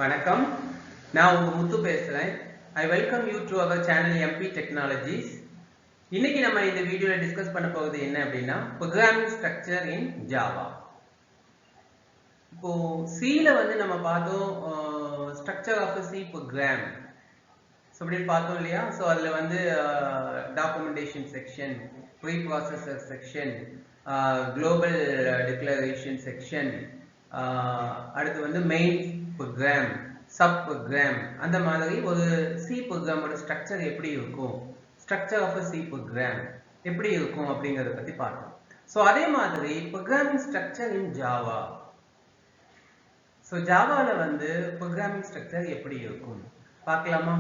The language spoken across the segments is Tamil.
வணக்கம், நான் உங்க முத்து பேசுறேன். I welcome you to our channel MP Technologies. இன்னைக்கு நம்ம இந்த வீடியோல டிஸ்கஸ் பண்ண போறது என்ன அப்படின்னா programming structure in Java. இப்போ C ல வந்து நம்ம பார்த்தோம் structure of a C program. So அப்படி பார்த்தோம் இல்லையா? So அதுல வந்து documentation section, preprocessor section, global declaration section, அடுத்து வந்து main program, sub program, அந்த மாதிரி ஒரு C program ஓட ஸ்ட்ரக்சர் எப்படி இருக்கும், structure of a C program எப்படி இருக்கும் அப்படிங்கறத பத்தி பார்த்தோம். சோ அதே மாதிரி programming structure in Java. So ஜாவால வந்து programming structure எப்படி இருக்கும் பார்க்கலாமா?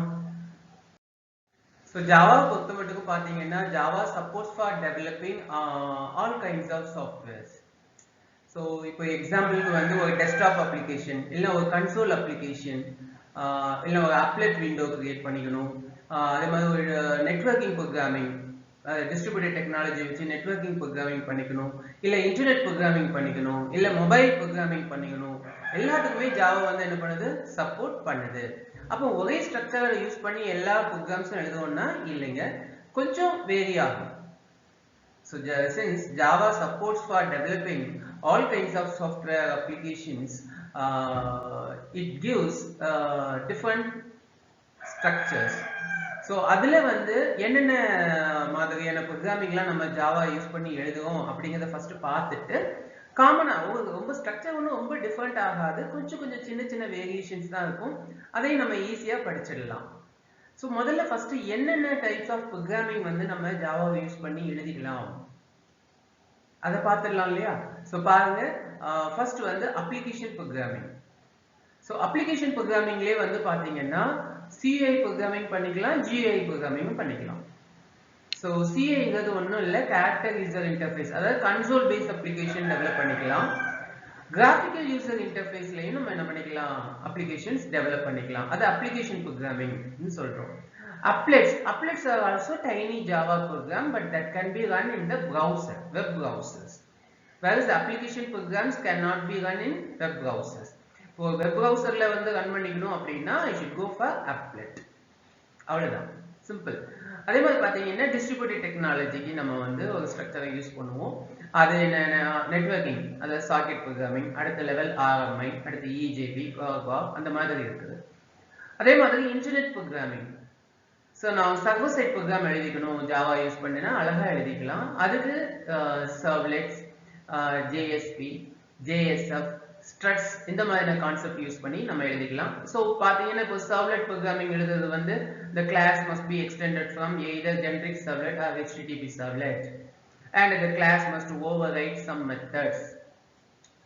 So Java பொறுத்தமட்டுக்கு பாத்தீங்கன்னா Java supports for developing all kinds of softwares. So இப்போ எக்ஸாம்பிளுக்கு வந்து ஒரு டெஸ்க்டாப் அப்ளிகேஷன் இல்ல ஒரு கன்சோல் அப்ளிகேஷன் இல்ல ஒரு applet விண்டோ கிரியேட் பண்ணிக்கணும், அதே மாதிரி ஒரு நெட்வொர்க்கிங் ப்ரோக்ராமிங், டிஸ்ட்ரிபியூட்டட் டெக்னாலஜி வச்சு நெட்வொர்க்கிங் ப்ரோக்ராமிங் பண்ணிக்கணும், இல்ல இன்டர்நெட் ப்ரோக்ராமிங் பண்ணிக்கணும், இல்ல மொபைல் ப்ரோக்ராமிங் பண்ணிக்கணும், எல்லாத்துக்குமே ஜாவா வந்து என்ன பண்ணுது, சப்போர்ட் பண்ணுது. அப்போ ஒரே ஸ்ட்ரக்சரை யூஸ் பண்ணி எல்லா ப்ரோக்ராம்ஸும் எழுதுவோம்னா இல்லைங்க, கொஞ்சம் வேரி ஆகும். So since Java supports for developing all kinds of software applications, it gives different structures. So அதுல வந்து என்னென்ன மாதிரியான ப்ரோக்ராமிங்லாம் நம்ம ஜாவா யூஸ் பண்ணி எழுதுவோம் அப்படிங்கறத ஃபர்ஸ்ட் பார்த்துட்டு, காமனா ரொம்ப ஸ்ட்ரக்சர் ஒன்றும் ரொம்ப டிஃபரெண்ட் ஆகாது, கொஞ்சம் கொஞ்சம் சின்ன சின்ன வேரியேஷன்ஸ் தான் இருக்கும், அதையும் நம்ம ஈஸியா படிச்சிடலாம். ஸோ முதல்ல ஃபர்ஸ்ட் என்னென்ன டைப்ஸ் ஆஃப் ப்ரோக்ராமிங் வந்து நம்ம ஜாவாவை யூஸ் பண்ணி எழுதிக்கலாம் அதை பார்த்துடலாம் இல்லையா? ஸோ பாருங்க, ஃபர்ஸ்ட் வந்து அப்ளிகேஷன் ப்ரோக்ராமிங். ஸோ அப்ளிகேஷன் ப்ரோக்ராமிங்லேயே வந்து பார்த்தீங்கன்னா சிஐ ப்ரோக்ராமிங் பண்ணிக்கலாம், ஜிஐ ப்ரோக்ராமிங் பண்ணிக்கலாம். ஸோ சிஐங்கிறது ஒன்றும் இல்லை, கேரக்டர் யூசர் இன்டர்ஃபேஸ், அதாவது கன்சோல் பேஸ்ட் அப்ளிகேஷன் டெவலப் பண்ணிக்கலாம். கிராஃபிக்கல் யூசர் இன்டர்ஃபேஸ்லையும் நம்ம என்ன பண்ணிக்கலாம், அப்ளிகேஷன்ஸ் டெவலப் பண்ணிக்கலாம். அது அப்ளிகேஷன் ப்ரோக்ராமிங் சொல்றோம். Applets are also tiny Java program, but that can be run in the browser, web browsers. Whereas the application programs cannot be run in web browsers. For web browser ல வந்து ரன் பண்ணிக்கணும் அப்படின்னா I should go for applet. அவ்வளவுதான், சிம்பிள். அதே மாதிரி பாத்தீங்கன்னா டிஸ்ட்ரிபியூட்டட் டெக்னாலஜிக்கு நம்ம வந்து ஒரு ஸ்ட்ரக்சரை யூஸ் பண்ணுவோம். அது நெட்வொர்க்கிங், அதாவது சாக்கெட் ப்ரோக்ராமிங், அடுத்த லெவல் RMI, அடுத்து EJB, அந்த மாதிரி இருக்குது. அதே மாதிரி இன்டர்நெட் ப்ரோக்ராமிங். ஸோ நான் சர்வர் சைட் ப்ரோக்ராம் எழுதிக்கணும் ஜாவா யூஸ் பண்ணினா அழகா எழுதிக்கலாம். அதுக்கு சர்வ்லெட்ஸ், ஜேஎஸ்பி, ஜேஎஸ்எஃப், ஸ்ட்ரட்ஸ் இந்த மாதிரியான கான்செப்ட் யூஸ் பண்ணி நம்ம எழுதிக்கலாம். ஸோ பார்த்தீங்கன்னா இப்போ சர்வ்லெட் ப்ரோக்ராமிங் எழுதுறது வந்து the class must be extended from either generic servlet or HTTP servlet, and the class must override some methods.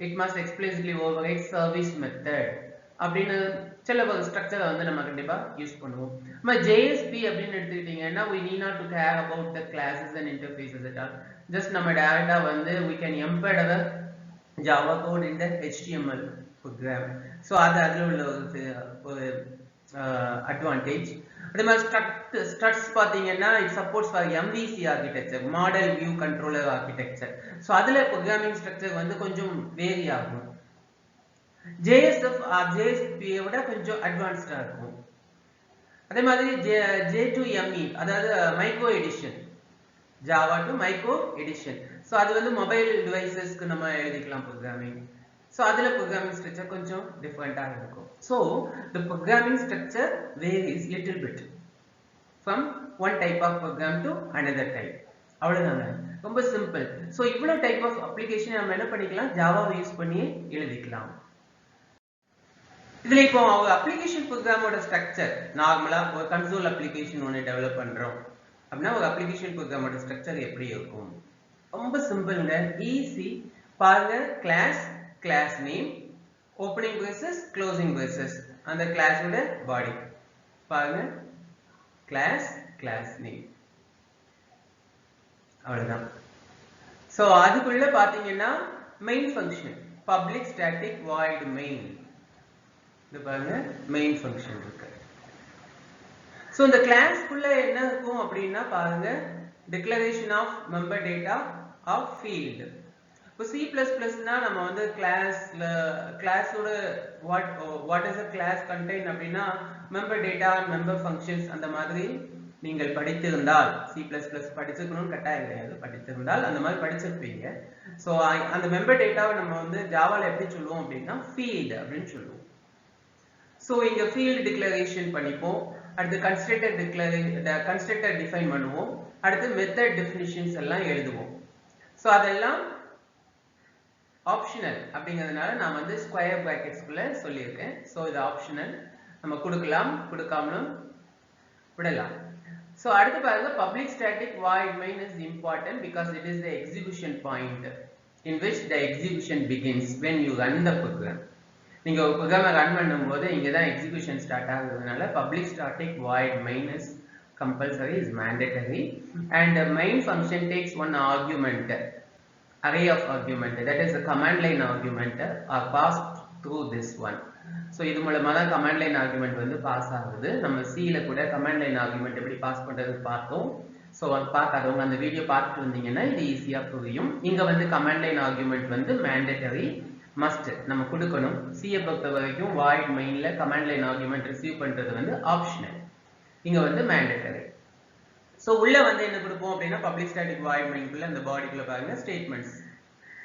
It must explicitly override service method அப்படின்னு சில ஒரு ஸ்ட்ரக்சரை வந்து நம்ம கண்டிப்பா யூஸ் பண்ணுவோம். நம்ம JSP அப்படின்னு எடுத்துக்கிட்டீங்கன்னா we need not to care about the classes and interfaces at all. Just நம்ம டைரக்டா வந்து we can embed our Java code in the HTML program. So அதுல உள்ள ஒரு அட்வான்டேஜ். அதே மாதிரி ஸ்ட்ரக்ஸ் பாத்தீங்கன்னா it supports for MVC architecture, model view controller architecture. So அதுல programming structure வந்து கொஞ்சம் வேரி ஆகும். JSF JSP விட கொஞ்சம் அட்வான்ஸ்டா இருக்கும். அதே மாதிரி J2ME, அதாவது micro edition, Java to micro edition. So அது வந்து மொபைல் டிவைசஸ்க்கு நம்ம எழுதிக்கலாம் ப்ரோக்ராமிங். ஸோ அதுல ப்ரோக்ராமிங் ஸ்ட்ரக்சர் கொஞ்சம் டிஃப்ரெண்டாக இருக்கும். So the programming structure varies little bit from one type of program to another type. அவ்வளவுதாங்க, ரொம்ப சிம்பிள். ஸோ இவ்வளவு டைப் ஆஃப் அப்ளிகேஷன் நம்ம என்ன பண்ணிக்கலாம், ஜாவாவை யூஸ் பண்ணி எழுதிக்கலாம். இதுல இப்போ ஒரு அப்ளிகேஷன் ப்ரோக்ராமோட ஸ்ட்ரக்சர், நார்மலா ஒரு கன்சோல் அப்ளிகேஷன் ஒன்று டெவலப் பண்றோம் அப்படின்னா ஒரு அப்ளிகேஷன் ப்ரோக்ராமோட ஸ்ட்ரக்சர் எப்படி இருக்கும், ரொம்ப சிம்பிள்ங்க, ஈஸி. பாருங்க, class name, opening braces, closing braces, அந்த கிளாஸோட பாடி. பாருங்க, கிளாஸ் நேம், அவ்வளவுதான். சோ அதுக்குள்ள பாத்தீங்கன்னா main function, public static void main, இது பாருங்க மெயின் ஃபங்க்ஷன் இருக்கு. சோ இந்த கிளாஸ்க்குள்ள என்ன இருக்கும் அப்படின்னா பாருங்க, declaration of member data of field. இப்போ C++னா நம்ம வந்து கிளாஸோட what is a class contain அப்படின்னா member data member functions அந்த மாதிரி நீங்கள் படித்திருந்தால் C++ படிச்சிருக்கணும்னு கட்டாயம் கிடையாது, படித்திருந்தால் அந்த மாதிரி படிச்சிருப்பீங்க. ஸோ அந்த மெம்பர் டேட்டாவை நம்ம வந்து ஜாவால எப்படி சொல்லுவோம் அப்படின்னா ஃபீல்டு அப்படின்னு சொல்லுவோம். ஸோ இங்க ஃபீல்டு டிக்ளரேஷன் பண்ணிப்போம், அடுத்து கன்ஸ்ட்ரக்டர் டிஃபைன் பண்ணுவோம், அடுத்து மெத்தட் டெஃபினிஷன்ஸ் எல்லாம் எழுதுவோம். ஸோ அதெல்லாம் ஆப்ஷனல் அப்படிங்கிறதுனால நான் வந்து ஸ்கொயர் பிராக்கெட்ஸ்குள்ள சொல்லியிருக்கேன். ஸோ இது ஆப்ஷனல், நம்ம கொடுக்கலாம் கொடுக்காமலும் விடலாம். ஸோ அடுத்து பாருங்க, public static void main is important because it is the execution point in which the execution begins when you run the program. நீங்க ஒரு ப்ரோக்ராமை ரன் பண்ணும்போது இங்க தான் எக்ஸிகியூஷன் ஸ்டார்ட் ஆகுறதுனால public static void main is compulsory, is mandatory, and the main function takes one argument, array of argument, that is the command line argument are passed through this one. So இது மூலமா தான் கமாண்ட் லைன் ஆர்குமெண்ட் வந்து பாஸ் ஆகுது. நம்ம சில கூட கமாண்ட் லைன் ஆர்குமெண்ட் எப்படி பாஸ் பண்றது பார்த்தோம். ஸோ பார்க்காதவங்க அந்த வீடியோ பார்த்துட்டு வந்தீங்கன்னா இது ஈஸியா புரியும். இங்க வந்து கமாண்ட் லைன் ஆர்குமெண்ட் வந்து மேண்டேட்டரி, மஸ்ட் நம்ம கொடுக்கணும். சியை பொறுத்த வரைக்கும் void mainல கமாண்ட் லைன் ஆர்குமெண்ட் ரிசீவ் பண்றது வந்து ஆப்ஷனல், இங்க வந்து மேண்டேட்டரி. ஸோ உள்ள வந்து என்ன கொடுப்போம் அப்படின்னா பப்ளிக் ஸ்டாட்டிக் void mainக்குள்ள அந்த பாடிக்குள்ள பாருங்க statements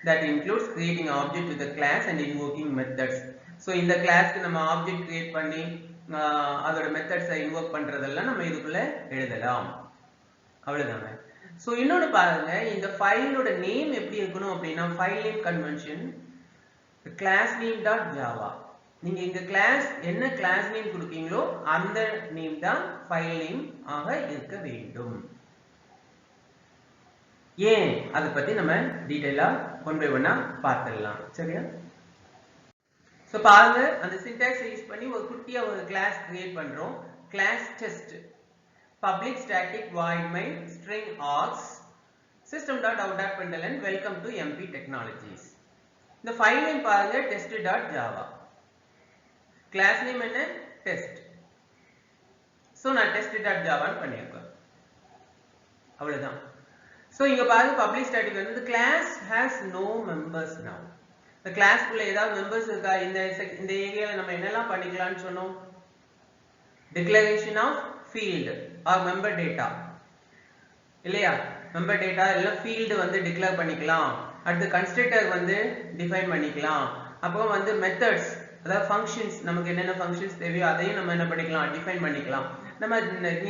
that includes creating object with a class and invoking methods. So இந்த கிளாஸ்க்கு நம்ம ஆப்ஜெக்ட் கிரியேட் பண்ணி அதோட மெத்தட்ஸை இன்வோக் பண்றதெல்லாம் நம்ம இதுக்குள்ள எழுதலாம், அவ்வளவுதாங்க. ஸோ இன்னொன்று பாருங்க, இந்த ஃபைலோட நேம் எப்படி இருக்கணும் அப்படின்னா file name convention class name dot Java. நீங்க இங்க கிளாஸ் என்ன கிளாஸ் நேம் கொடுக்கீங்களோ அந்த நேம் தான் ஃபைல் நேம் ஆக இருக்க வேண்டும். ஏன் அதை பத்தி நம்ம டீடைலா ஒன் பை ஒன்னா பார்த்துடலாம், சரியா? ஸோ பாருங்க, அந்த சின்டாக்ஸை யூஸ் பண்ணி ஒரு குட்டியா ஒரு கிளாஸ் கிரியேட் பண்றோம். Class test public static void main string args system.out.println welcome to MP Technologies. இந்த ஃபைல் நேம் பாருங்க test.java, கிளாஸ் நேம் என்ன டெஸ்ட். ஸோ நான் test.java பண்ணியிருக்கேன், அவ்வளவுதான். ஸோ இங்க பாருங்க பப்ளிக் ஸ்டாட்டிக் வந்து class has no members now. இந்த கிளாஸ்க்குள்ள ஏதாவது மெம்பர்ஸ் இருக்கா? இந்த ஏரியால நம்ம என்னெல்லாம் பண்ணிக்கலாம்னு சொன்னோம்? Declaration of field or member data இல்லையா? மெம்பர் டேட்டா இல்ல ஃபீல்டு வந்து டிக்ளேர் பண்ணிக்கலாம். அடுத்து கன்ஸ்ட்ரக்டர் வந்து டிஃபைன் பண்ணிக்கலாம். அப்புறம் வந்து மெத்தட்ஸ், அதாவது ஃபங்க்ஷன்ஸ், நமக்கு என்னென்ன ஃபங்க்ஷன்ஸ் தேவையோ அதையும் நம்ம என்ன பண்ணிக்கலாம், டிஃபைன் பண்ணிக்கலாம். நம்ம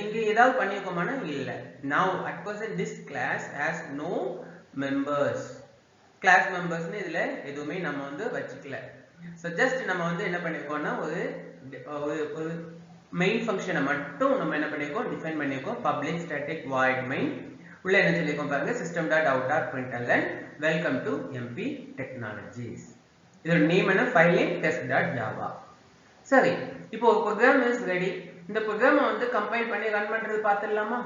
இங்க ஏதாவது பண்ணிருக்கோமானா இல்ல. now at present this class has no members. Class மெம்பர்ஸ்னு இதுல எதுவுமே நம்ம வந்து வச்சுக்கல. ஸோ ஜஸ்ட் நம்ம வந்து என்ன பண்ணிருக்கோம்னா ஒரு மெயின் ஃபங்க்ஷனை மட்டும் நம்ம என்ன பண்ணிருக்கோம், டிஃபைன் பண்ணிருக்கோம். பப்ளிக் ஸ்டாட்டிக் void main உள்ள என்ன சொல்லிருக்கோம் பாருங்க, system.out.println welcome to MP Technologies. இதோட நேம் என்ன, ஃபைல் நேம் test.java. சரி, இப்போ ஒரு ப்ரோக்ராம் இஸ் ரெடி. இந்த ப்ரோக்ராமை வந்து கம்பைல் பண்ணி ரன் பண்றது பார்த்துடலாமா?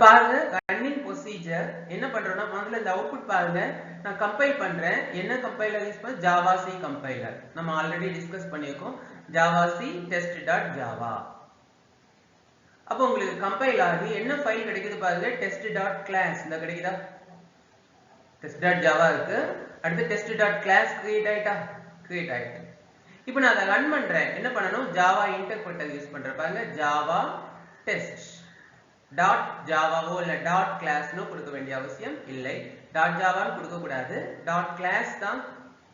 பாருங்க, ரன்னிங் ப்ரொசீஜர் என்ன பண்றோம்னா முதல்ல இந்த அவுட்புட் பாருங்க. நான் கம்பைல் பண்றேன். என்ன கம்பைலர் யூஸ் பண்ண? Java C compiler. நம்ம ஆல்ரெடி டிஸ்கஸ் பண்ணியிருக்கோம், ஜாவா சி test.java. அப்போ உங்களுக்கு கம்பைல் ஆகி என்ன ஃபைல் கிடைக்குது பாருங்க, test.class. இந்த கிடைக்குதா? test.java இருக்கு. அடுத்து test.class கிரியேட் ஆயிட்டா? கிரியேட் ஆயிட்டு. இப்போ நான் அதை ரன் பண்றேன். என்ன பண்ணணும், ஜாவா இன்டர்பிரட்டர் யூஸ் பண்றேன் பாருங்க, ஜாவா டெஸ்ட் டாட் ஜாவாவோ இல்ல டாட் கிளாஸ்னோ கொடுக்க வேண்டிய அவசியம் இல்லை. டாட் ஜாவான்னு கொடுக்க கூடாது, டாட் கிளாஸ் தான்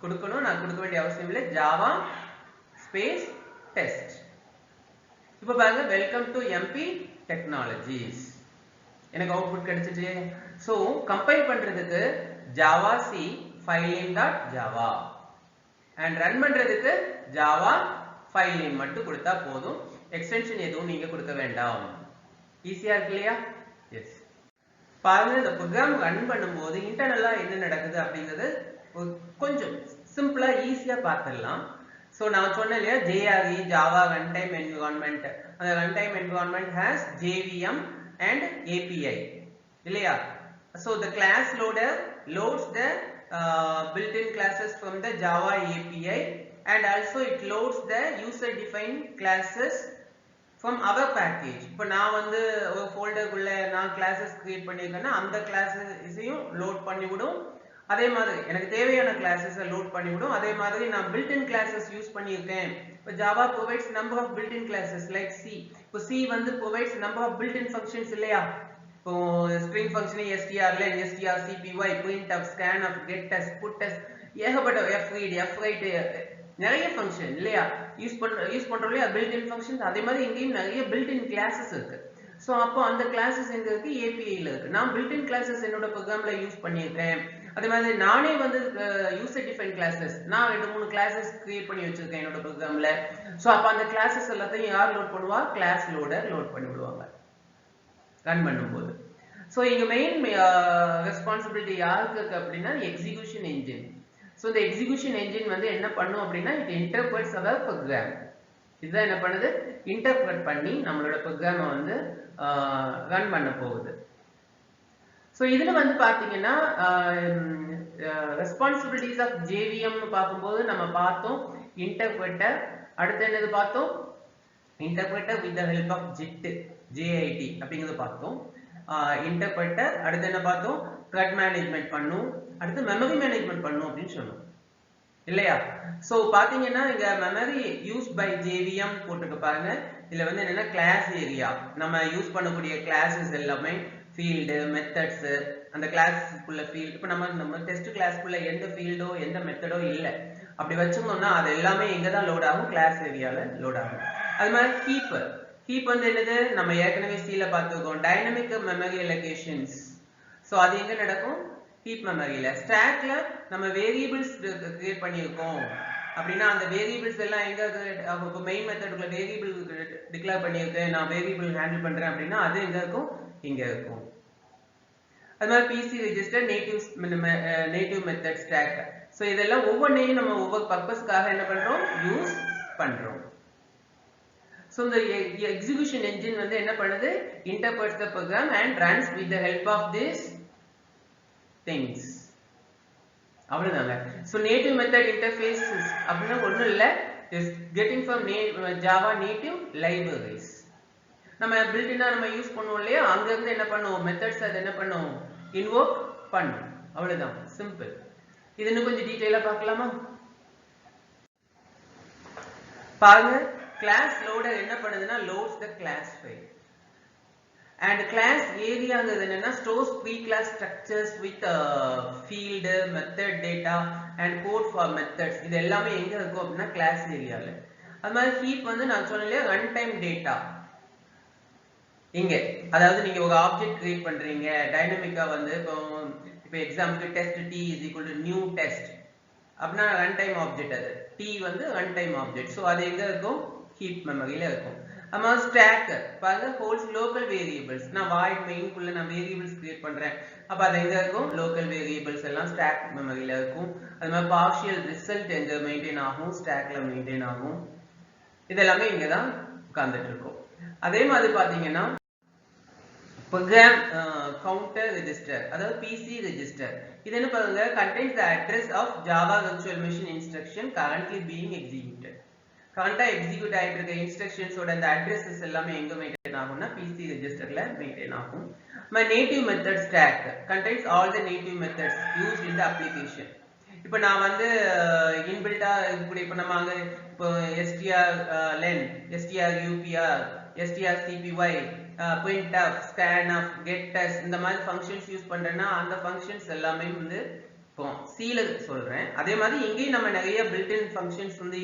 கொடுக்கணும். நான் கொடுக்க வேண்டிய அவசியம் இல்லை. Java space test. இப்போ பாருங்க, வெல்கம் டு எம்பி டெக்னாலஜிஸ். எனக்கு அவுட்புட் கிடைச்சிட்டு. ஸோ கம்பைல் பண்றதுக்கு Java C file name dot Java and run பண்றதுக்கு ஜாவா ஃபைல் நேம் மட்டும் கொடுத்தா போதும். எக்ஸ்டென்ஷன் எதுவும் நீங்க கொடுக்க வேண்டாம். ஈஸியா இருக்கு இல்லையா? எஸ். பாருங்க, இந்த ப்ரோக்ராம் ரன் பண்ணும்போது இன்டர்னலா என்ன நடக்குது அப்படிங்கிறது கொஞ்சம் சிம்பிளா ஈஸியா பார்த்துடலாம். ஸோ நான் சொன்னேன் இல்லையா, JRE ஜாவா ரன்டைம் என்விரான்மெண்ட். அந்த runtime environment has JVM and API இல்லையா? So the class loader loads the built-in classes from the Java API and also it loads the user-defined classes from our package. இப்போ நான் வந்து ஒரு ஃபோல்டருக்குள்ள நான் கிளாसेस கிரியேட் பண்ணிருக்கேன்னா அந்த கிளாसेसையும் லோட் பண்ணி விடும். அதே மாதிரி எனக்கு தேவையான கிளாसेस லோட் பண்ணி விடும். அதே மாதிரி நான் built in classes யூஸ் பண்ணிருக்கேன். இப்போ Java provides number of built in classes like C. இப்போ C வந்து provides number of built in functions இல்லையா? இப்போ string function strlen, strcpy, printf, scanf, gettest, puttest ஏகப்பட்ட fread, fwrite நிறைய ஃபங்க்ஷன் இல்லையா யூஸ் பண்றோம்ல built in functions. அதே மாதிரி இங்கேயும் நிறைய built in classes இருக்கு. சோ அப்போ அந்த classes எங்க இருக்கு API ல இருக்கு. நான் built in classes என்னோட ப்ரோக்ராம்ல யூஸ் பண்ணிருக்கேன். அதே மாதிரி நானே வந்து யூசர் டிஃபைன் classes நான் 2-3 classes கிரியேட் பண்ணி வச்சிருக்கேன் என்னோட ப்ரோக்ராம்ல. சோ அப்ப அந்த classes எல்லாத்தையும் யார் லோட் பண்ணுவா கிளாஸ் லோடர் லோட் பண்ணி விடுவாங்க ரன் பண்ணும்போது. சோ இங்க மெயின் ரெஸ்பான்சிபிலிட்டி யாருக்கு இருக்கு அப்படின்னா execution engine. So the execution engine வந்து என்ன பண்ணும் அப்படின்னா it interprets our program. இதுதான் என்ன பண்ணுது இன்டர்பிரட் பண்ணி நம்மளோட ப்ரோக்ராமை வந்து ரன் பண்ண போகுது. ஸோ இதுல வந்து பாத்தீங்கன்னா ரெஸ்பான்சிபிலிட்டிஸ் ஆஃப் ஜேவிஎம் பார்க்கும்போது நம்ம பார்த்தோம் இன்டர்பிரட்டர். அடுத்து என்னது பார்த்தோம் interpreter with the help of JIT அப்படிங்கிறது பார்த்தோம். இன்டர்பிரட்டர் அடுத்து என்ன பார்த்தோம் த்ரெட் மேனேஜ்மெண்ட் பண்ணும். அடுத்து மெமரி மேனேஜ்மெண்ட் பண்ணும் அப்படின்னு சொன்னோம் இல்லையா? சோ பாத்தீங்கன்னா இங்க மெமரி யூஸ் பை JVM போட்டுக்க பாருங்க. இதுல வந்து என்னன்னா கிளாஸ் ஏரியா நம்ம யூஸ் பண்ணக்கூடிய கிளாसेस எல்லாமே ஃபீல்டு மெத்தட்ஸ் அந்த கிளாஸ்க்குள்ள ஃபீல்ட். இப்போ நம்ம டெஸ்ட் கிளாஸ்க்குள்ள எந்த ஃபீல்டோ எந்த மெத்தடோ இல்லை அப்படி வச்சிருந்தோம்னா அது எல்லாமே எங்க தான் லோட் ஆகும் கிளாஸ் ஏரியால லோட் ஆகும். அது மாதிரி ஹீப் வந்து என்னது நம்ம ஏற்கனவே சீல பார்த்துருக்கோம் டைனமிக் மெமரி அலோகேஷன்ஸ். சோ அது எங்க நடக்கும் ஹீப் மெமரியில. ஸ்டாக்ல நம்ம வேரியபிள்ஸ் கிரியேட் பண்ணியிருக்கோம் அப்படின்னா அந்த வேரியபிள்ஸ் எல்லாம் எங்க இப்போ மெயின் மெத்தடுக்குள்ள வேரியபிள் டிக்ளேர் பண்ணியிருக்கேன் நான் வேரியபிள் ஹேண்டில் பண்றேன் அப்படின்னா அது எங்க இருக்கும் இங்க இருக்கும். அது மாதிரி PC register native method stack. So இதெல்லாம் ஒவ்வொன்றையும் நம்ம ஒவ்வொரு பர்பஸ்க்காக என்ன பண்றோம் யூஸ் பண்றோம். So the execution engine வந்து என்ன பண்ணுது interprets the program and runs with the help of these things. அவ்வளவுதாங்க. So native method interfaces அப்படின்னா ஒண்ணும் இல்ல is getting from Java native libraries. நம்ம built-in நம்ம யூஸ் பண்ணுவோம் இல்லையா அங்க இருந்து என்ன பண்ணுவோம் மெத்தட்ஸ் அது என்ன பண்ணுவோம் இன்வோக் பண்ணும். அவ்வளவுதான் சிம்பிள். இது இன்னும் கொஞ்சம் டீடைலா பார்க்கலாமா? பாருங்க class loader என்ன பண்ணுதுன்னா loads the class file and class areaங்கிறது என்னன்னா stores pre-class structures with field method data and code for methods. இது எல்லாமே எங்க இருக்கும் அப்படின்னா class areaல. அது மாதிரி heap வந்து நான் சொன்னேன்ல runtime data இங்க அதாவது நீங்க ஒரு ஆப்ஜெக்ட் கிரியேட் பண்றீங்க டைனமிக்கா வந்து இப்போ எக்ஸாம்பிளுக்கு test t is equal to new test அப்படின்னா runtime ஆப்ஜெக்ட் அது t வந்து runtime ஆப்ஜெக்ட். ஸோ அது எங்க இருக்கும் ஹீப் மெமரியில இருக்கும். அம்மா ஸ்டாக் பாருங்க ஹோல்ஸ் லோக்கல் வேரியபிள்ஸ் நான் வாய்ட் மெயின்குள்ள நான் வேரியபிள்ஸ் கிரியேட் பண்றேன் அப்ப அது எங்க இருக்கும் லோக்கல் வேரியபிள்ஸ் எல்லாம் ஸ்டாக் மெமரியில இருக்கும். அது மாதிரி பார்ஷியல் ரிசல்ட் எங்க மெயின்டைன் ஆகும் ஸ்டாக்ல மெயின்டைன் ஆகும். இதெல்லாமே இங்க தான் உட்கார்ந்துட்டு இருக்கும். அதே மாதிரி பாத்தீங்கன்னா ப்ரோக்ராம் கவுண்டர் ரெஜிஸ்டர் அதாவது PC ரெஜிஸ்டர் இது என்ன பாருங்க contains the address of Java virtual machine instruction currently being executed. கரண்டா எக்ஸிக்யூட் ஆயிட்டு இருக்க இன்ஸ்ட்ரக்ஷன்ஸோட அந்த அட்ரஸஸ் எல்லாமே எங்க மெயின்டைன் ஆகும்னா PC ரெஜிஸ்டர்ல மெயின்டைன் ஆகும். My native method stack contains all the native methods used in the application. இப்போ நான் வந்து இன்பில்ட்டா இப்படி இப்போ நம்ம அங்க இப்போ strlen, strupr, strcpy, printf, scanf, gettest இந்த மாதிரி ஃபங்க்ஷன்ஸ் யூஸ் பண்றேன்னா அந்த ஃபங்க்ஷன்ஸ் எல்லாமே வந்து இப்போ C ல சொல்றேன். அதே மாதிரி இங்கேயும் நம்ம நிறைய built-in functions வந்து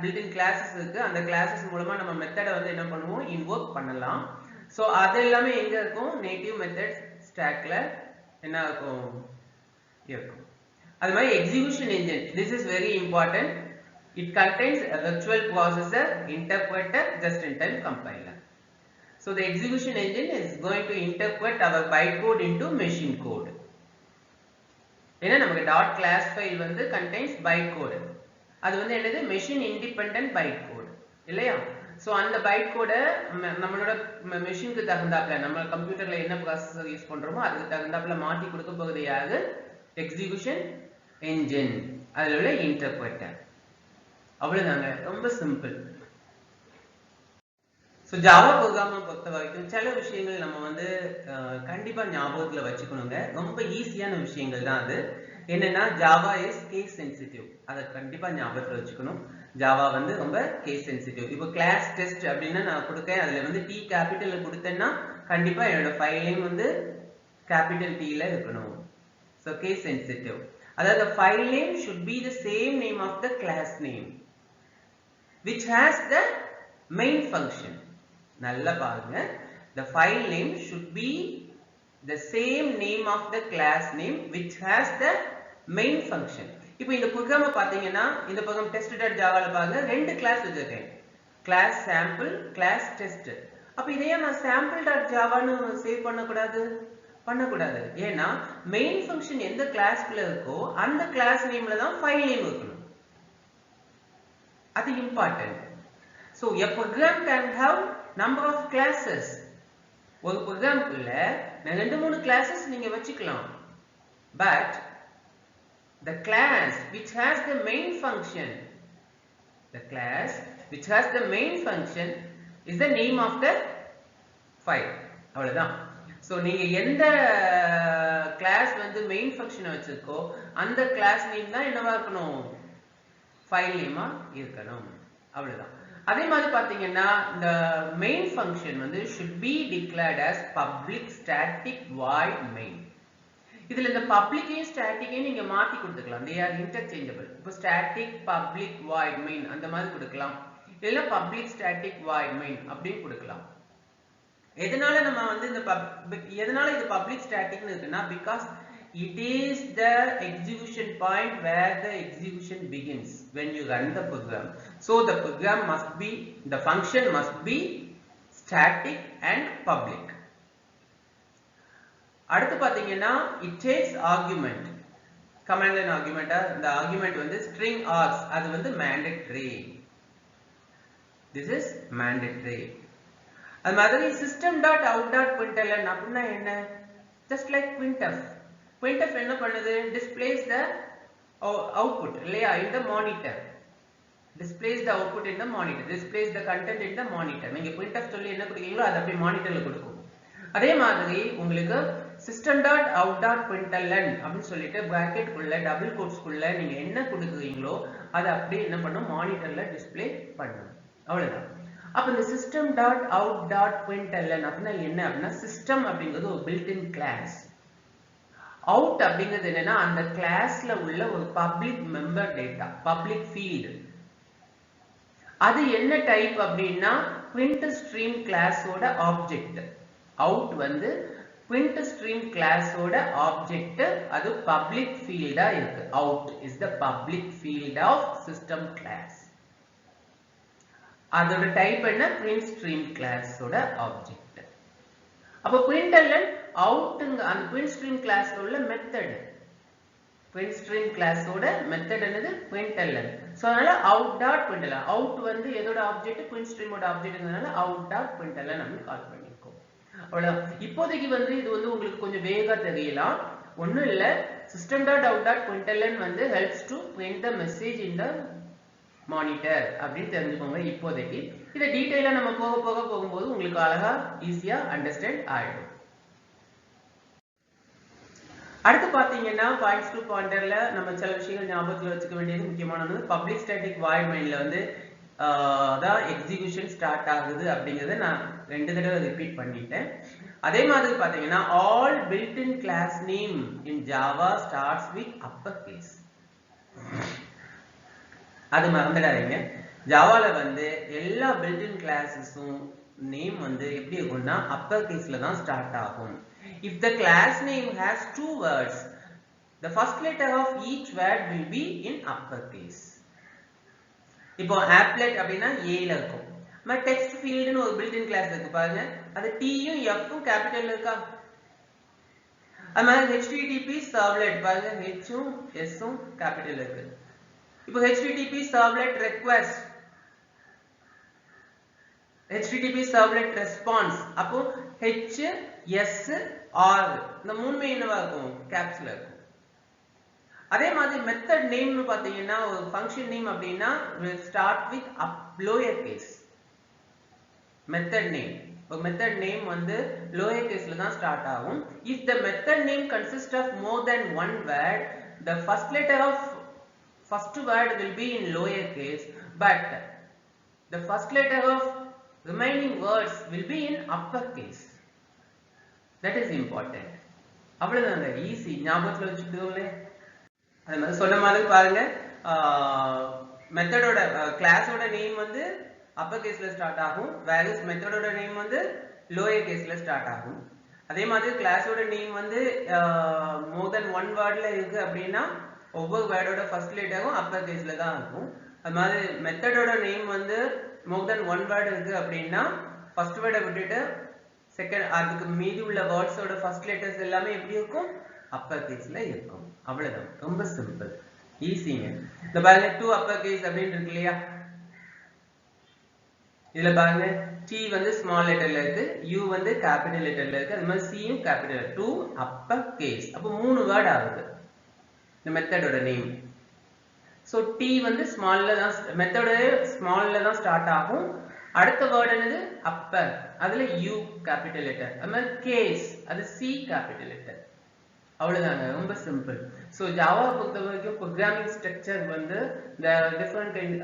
built-in classes இருக்கு. அந்த classes மூலமா நம்ம மெத்தட வந்து என்ன பண்ணுவோம் இன்வோக் பண்ணலாம். சோ அது எல்லாமே எங்க இருக்கும் நேட்டிவ் மெத்தட்ஸ் ஸ்டாக்ல என்ன இருக்கும் அது மாதிரி execution engine this is very important. It contains a virtual processor, interpreter, just-in-time compiler. So the execution engine is going to interpret our bytecode into machine code. ஏன்னா நமக்கு .class file வந்து contains bytecode. அது வந்து என்னது மெஷின் இண்டிபெண்டன்ட் பைட் கோட் இல்லையா? சோ அந்த பைட் கோட நம்மளோட மெஷினுக்கு தகுந்தாப்ல நம்ம கம்ப்யூட்டர்ல என்ன ப்ராசஸர் யூஸ் பண்றோமோ அதுக்கு தகுந்தாப்ல மாத்தி கொடுக்க போகுது யாரு எக்ஸிகியூஷன் என்ஜின் அதுல உள்ள இன்டர்பிரட்டர். அவ்வளவுதாங்க ரொம்ப சிம்பிள். ஸோ ஜாவா ப்ரோக்ராமை பொறுத்த வரைக்கும் சில விஷயங்கள் நம்ம வந்து கண்டிப்பாக ஞாபகத்தில் வச்சுக்கணுங்க. ரொம்ப ஈஸியான விஷயங்கள் தான் அது. என்னன்னா ஜாவா இஸ் கேஸ் சென்சிட்டிவ். அதை கண்டிப்பாக ஞாபகத்தில் வச்சுக்கணும். ஜாவா வந்து ரொம்ப கேஸ் சென்சிட்டிவ். இப்போ கிளாஸ் டெஸ்ட் அப்படின்னா நான் கொடுக்கேன், அதில் வந்து டி கேபிட்டலில் கொடுத்தேன்னா கண்டிப்பாக என்னோட ஃபைல் நேம் வந்து கேபிட்டல் டியில் இருக்கணும். So case sensitive. அதாவது file name should be the same name of the class name which has the main function. நல்லா பாருங்க, the file name should be the same name of the class name which has the main function. இப்போ இந்த ப்ரோக்ராமை பார்த்தீங்கன்னா இந்த ப்ரோக்ராம் test.javaல பாருங்க, ரெண்டு கிளாஸ் வச்சிருக்கேன், கிளாஸ் சாம்பிள், கிளாஸ் டெஸ்ட். அப்ப இதையே நான் sample.javaன்னு சேவ் பண்ணக்கூடாது. ஏன்னா மெயின் ஃபங்க்ஷன் எந்த கிளாஸ்க்குள்ள இருக்கோ அந்த கிளாஸ் நேம்ல தான் ஃபைல் நேம் இருக்கணும். அது important. So a program can have number of classes. ஒரு ப்ரோக்ராம்க்குள்ள ரெண்டு மூணு classes நீங்க வச்சுக்கலாம். But the class which has the main function, is the name of the file. அவ்வளவுதான். So நீங்க எந்த class வந்து main function வச்சிருக்கோ அந்த class name தான் என்னவா இருக்கணும், ஃபைல் நேமா இருக்கணும். அவ்வளவுதான். அதே மாதிரி பாத்தீங்கன்னா இந்த மெயின் ஃபங்க்ஷன் வந்து should be declared as public static void main. இதுல இந்த பப்ளிக்கையும் ஸ்டாட்டிக்கையும் நீங்க மாத்தி கொடுத்துக்கலாம். they are interchangeable. இப்போ static public void main அந்த மாதிரி கொடுக்கலாம், இல்ல public static void main அப்படின்னு கொடுக்கலாம். எதனால நம்ம வந்து எதனால இது public staticன்னு இருக்குன்னா, because it is the execution point where the execution begins when you run the program. So the program must be, the function must be static and public. அடுத்து பாத்தீங்கன்னா it takes argument, command line argument. the argument வந்து string args, அது வந்து mandatory. This is mandatory. அது மாதிரி system.out.println அப்படின்னா என்ன, just like printf என்ன பண்ணுது, displays the output இல்லையா in the monitor, displays the output in the monitor, displays the content in the monitor. நீங்க printf சொல்லி என்ன கொடுக்கீங்களோ அது அப்படியே மானிட்டர்ல கொடுக்கும். அதே மாதிரி உங்களுக்கு system.out.println அப்படின்னு சொல்லிட்டு bracket குள்ள டபுள் கோட்ஸ் குள்ள நீங்க என்ன கொடுக்குறீங்களோ அது அப்படியே என்ன பண்ணும், மானிட்டர்ல டிஸ்ப்ளே பண்ணும். அவ்வளவுதான். அப்ப இந்த system.out.println அப்படின்னா என்ன அப்படின்னா, system அப்படிங்கிறது ஒரு built in class. out அப்படிங்கிறது என்னன்னா அந்த கிளாஸ்ல உள்ள ஒரு public member data, public field. அது என்ன டைப் அப்படின்னா print stream கிளாஸோட ஆப்ஜெக்ட். out வந்து print stream கிளாஸோட ஆப்ஜெக்ட், அது பப்ளிக் ஃபீல்டா இருக்கு. out is the public field of system class. அதோட டைப் என்ன, print stream கிளாஸோட ஆப்ஜெக்ட். அப்ப println outங்க அந்த print stream கிளாஸ்ல உள்ள மெத்தட், print stream கிளாஸோட மெத்தட் என்னது, println. சோ அதனால out.println, out வந்து எதோட ஆப்ஜெக்ட், print stream ஓட ஆப்ஜெக்ட்ங்கறனால out.println அப்படி கால் பண்ணிருக்கோம். அவ்வளவுதான். இப்போதைக்கு வந்து இது வந்து உங்களுக்கு கொஞ்சம் வேகா தெரியலாம், ஒண்ணும் இல்ல. system.out.println வந்து helps to print the message in the monitor அப்படின்னு தெரிஞ்சுக்கோங்க இப்போதைக்கு. இத டீடைலா நம்ம போகும்போது உங்களுக்கு அழகா ஈஸியா அண்டர்ஸ்டாண்ட் ஆயிடும். அடுத்து பாத்தீங்கன்னா பாயிண்ட்ஸ் டு பாயிண்டர்ல நம்ம சில விஷயங்கள் ஞாபகத்துல வச்சுக்க வேண்டியது முக்கியமானது. பப்ளிக் ஸ்டாட்டிக் வாய்ட் மெயின்ல வந்து தான் எக்ஸிகியூஷன் ஸ்டார்ட் ஆகுது அப்படிங்கறத நான் 2 தடவை ரிப்பீட் பண்ணிட்டேன். அதே மாதிரி பாத்தீங்கன்னா all built-in class name in Java starts with uppercase. அது மறந்துடாதீங்க. ஜாவால வந்து எல்லா built-in classes-உம் நேம் வந்து எப்படி இருக்கும்னா அப்பர் கேஸ்ல தான் ஸ்டார்ட் ஆகும். If the class name has 2 words, the first letter of each word will be in uppercase. இப்போ applet அப்படினா A ல இருக்கும். நம்ம text field னு ஒரு built-in class இருக்கு பாருங்க. அது T யும் F ம் கேபிட்டல்ல இருக்கா? அதனால HTTP servlet பாருங்க, H ம் S ம் கேபிட்டல்ல இருக்கு. இப்போ HTTP servlet request, HTTP servlet response, அப்போ H S R இந்த மூணுமே என்னவா இருக்கும், கேப்ஸ்ல இருக்கும். அதே மாதிரி மெத்தட் நேம்னு பாத்தீங்கன்னா ஒரு ஃபங்க்ஷன் நேம் அப்படின்னா will start with lower case. Method name. இப்போ மெத்தட் நேம் வந்து லோயர் கேஸ்ல தான் ஸ்டார்ட் ஆகும். if the method name consists of more than one word, the first letter of first word will be in lower case, but the first letter of remaining words will be in upper case. That is important. அவ்வளவுதாங்க, ஈஸி, ஞாபகத்துல வச்சுக்கோங்களே. அது மாதிரி சொன்ன மாதிரி பாருங்க, மெத்தடோட கிளாஸோட நேம் வந்து அப்பர் கேஸ்ல ஸ்டார்ட் ஆகும், வேரியஸ் மெத்தடோட நேம் வந்து லோயர் கேஸ்ல ஸ்டார்ட் ஆகும். அதே மாதிரி கிளாஸோட நேம் வந்து மோர் தென் ஒன் வேர்ட்ல இருக்கு அப்படின்னா ஒவ்வொரு வேர்டோட ஃபர்ஸ்ட் லெட்டரும் அப்பர் கேஸ்ல தான் இருக்கும். அது மாதிரி மெத்தடோட நேம் வந்து மோர் தென் ஒன் வேர்டு இருக்கு அப்படின்னா ஃபர்ஸ்ட் வேர்டை விட்டுட்டு செகண்ட் அதுக்கு மீதி உள்ள வேர்ட்ஸோட ஃபர்ஸ்ட் லெட்டர்ஸ் எல்லாமே எப்படி இருக்கும், அப்பர் கேஸ்ல இருக்கும். அவ்வளவுதான், ரொம்ப சிம்பிள், ஈஸிங்க. இந்த பாருங்க, டூ அப்பர் கேஸ் அப்படின்னு இருக்கு இல்லையா, இதுல பாருங்க T வந்து ஸ்மால் லெட்டர்ல இருக்கு, U வந்து கேபிட்டல் லெட்டர்ல இருக்கு, அது மாதிரி C யும் கேபிட்டல். டூ அப்பர் கேஸ், அப்போ 3 வேர்ட் ஆகுது இந்த மெத்தடோட நேம். சோ T வந்து ஸ்மால்ல தான், மெத்தட ஸ்மால்ல தான் ஸ்டார்ட் ஆகும். அடுத்த வேர்ட் என்னது, அப்பர், அதுல U கேபிட்டல் லெட்டர். அது மாதிரி கேஸ், அது C கேபிட்டல் லெட்டர். அவ்வளவுதாங்க, ரொம்ப சிம்பிள். ஸோ ஜாவா பொறுத்த வரைக்கும் ப்ரோக்ராமிங் ஸ்ட்ரக்சர் வந்து the different kind,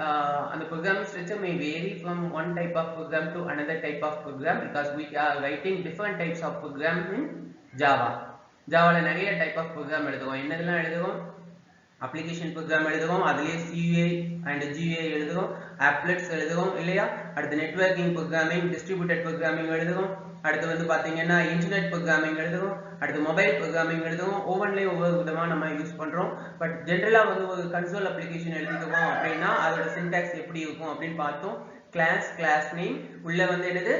அந்த programming structure may vary from one type of program to another type of program because we are writing different types of program in Java. ஜாவால நிறைய டைப் ஆஃப் ப்ரோக்ராம் எழுதுவோம். என்னதெல்லாம் எழுதுவோம், அப்ளிகேஷன் ப்ரோக்ராம் எழுதுவோம், அதுலயே CUI அண்ட் GUI எழுதுவோம், ஆப்லெட்ஸ் எழுதுவோம் இல்லையா. அடுத்து நெட்வொர்க்கிங் ப்ரோக்ராமிங், டிஸ்ட்ரிபியூட்டட் ப்ரோக்ராமிங் எழுதுவோம். அடுத்து வந்து பாத்தீங்கன்னா இன்டர்நெட் ப்ரோக்ராமிங் எழுதுவோம், அடுத்து மொபைல் ப்ரோக்ராமிங் எழுதுவோம். ஒவ்வொன்றிலையும் ஒவ்வொரு விதமா நம்ம யூஸ் பண்றோம். பட் ஜென்ரலா வந்து ஒரு கன்சோல் அப்ளிகேஷன் எழுதிக்குவோம் அப்படின்னா அதோட சின்டாக்ஸ் எப்படி இருக்கும் அப்படின்னு பார்த்தோம். கிளாஸ் நேம், உள்ள வந்து என்னது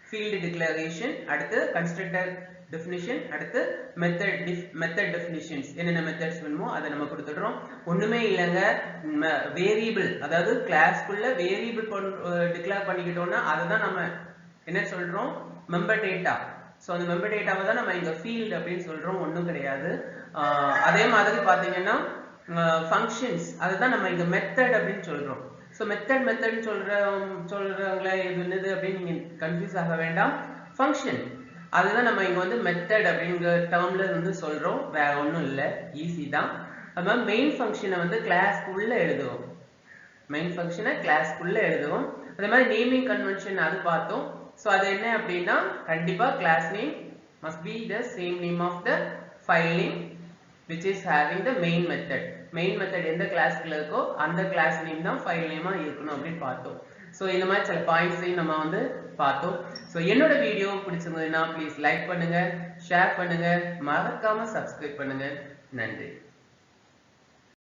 ஃபீல்டு டிக்ளரேஷன், அடுத்து கன்ஸ்ட்ரக்டர் டெஃபினிஷன், அடுத்து மெத்தட் டெஃபினிஷன்ஸ், என்னென்ன மெத்தட்ஸ் வேணுமோ அதை நம்ம கொடுத்துடுறோம். ஒண்ணுமே இல்லைங்க, வேரியபிள், அதாவது கிளாஸ்க்குள்ள வேரியபிள் டிக்ளேர் பண்ணிக்கிட்டோம்னா அதை தான் நம்ம என்ன சொல்றோம், மெம்பர் டேட்டா. ஸோ அந்த மெம்பர் டேட்டாவை தான் நம்ம இங்க ஃபீல்டு அப்படின்னு சொல்றோம், ஒன்றும் கிடையாது. அதே மாதிரி பாத்தீங்கன்னா ஃபங்க்ஷன்ஸ், அதுதான் நம்ம இங்க மெத்தட் அப்படின்னு சொல்றோம். ஸோ மெத்தட் சொல்றவங்களே இது என்னது அப்படின்னு நீங்க கன்ஃபியூஸ் ஆக வேண்டாம். ஃபங்க்ஷன், அதுதான் நம்ம இங்க வந்து மெத்தட் அப்படிங்கிற டேர்ம்ல வந்து சொல்றோம், வேற ஒன்றும் இல்லை, ஈஸி தான். அது மாதிரி மெயின் ஃபங்க்ஷனை வந்து கிளாஸ்க்குள்ள எழுதுவோம், மெயின் ஃபங்க்ஷனை கிளாஸ்க்குள்ள எழுதுவோம். அதே மாதிரி நேமிங் கன்வென்ஷன் அது பார்த்தோம். ஸோ அது என்ன அப்படின்னா கண்டிப்பா class name must be the same name of the file name which is having the main method. Main method எந்த கிளாஸ்ல இருக்கோ அந்த கிளாஸ் நேம் தான் ஃபைல் நேமா இருக்கணும் அப்படின்னு பார்த்தோம். ஸோ இந்த மாதிரி சில பாயிண்ட்ஸையும் நம்ம வந்து பார்த்தோம். ஸோ என்னோட வீடியோ பிடிச்சிருந்ததுன்னா ப்ளீஸ் லைக் பண்ணுங்க, ஷேர் பண்ணுங்க, மறக்காம சப்ஸ்கிரைப் பண்ணுங்க. நன்றி.